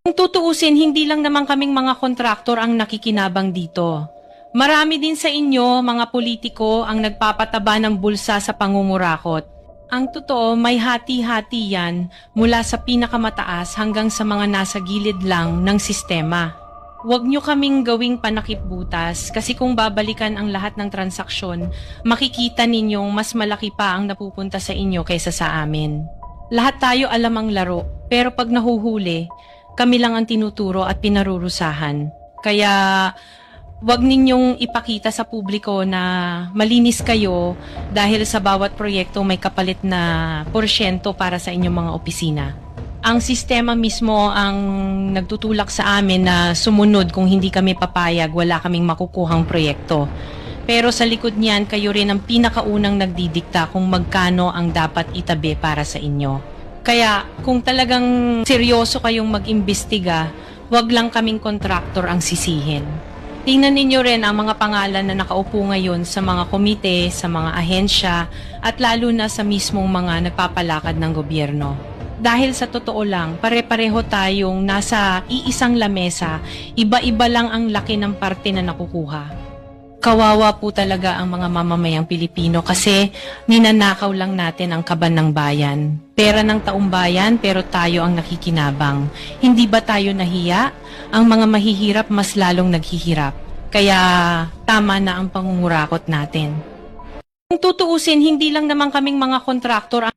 Kung tutuusin, hindi lang naman kaming mga kontraktor ang nakikinabang dito. Marami din sa inyo, mga politiko, ang nagpapataba ng bulsa sa pangungurakot. Ang totoo, may hati-hati yan mula sa pinakamataas hanggang sa mga nasa gilid lang ng sistema. Huwag nyo kaming gawing panakipbutas kasi kung babalikan ang lahat ng transaksyon, makikita ninyong mas malaki pa ang napupunta sa inyo kaysa sa amin. Lahat tayo alam ang laro, pero pag nahuhuli, kami lang ang tinuturo at pinarurusahan. Kaya wag ninyong ipakita sa publiko na malinis kayo dahil sa bawat proyekto may kapalit na porsyento para sa inyong mga opisina. Ang sistema mismo ang nagtutulak sa amin na sumunod kung hindi kami papayag, wala kaming makukuhang proyekto. Pero sa likod niyan, kayo rin ang pinakaunang nagdidikta kung magkano ang dapat itabi para sa inyo. Kaya kung talagang seryoso kayong mag-imbestiga, wag lang kaming kontraktor ang sisihin. Tingnan ninyo rin ang mga pangalan na nakaupo ngayon sa mga komite, sa mga ahensya, at lalo na sa mismong mga nagpapalakad ng gobyerno. Dahil sa totoo lang, pare-pareho tayong nasa iisang lamesa, iba-iba lang ang laki ng parte na nakukuha. Kawawa po talaga ang mga mamamayang Pilipino kasi ninanakaw lang natin ang kaban ng bayan. Pera ng taong bayan pero tayo ang nakikinabang. Hindi ba tayo nahiya? Ang mga mahihirap mas lalong naghihirap. Kaya tama na ang pangungurakot natin. Kung tutuusin, hindi lang naman kaming mga kontraktor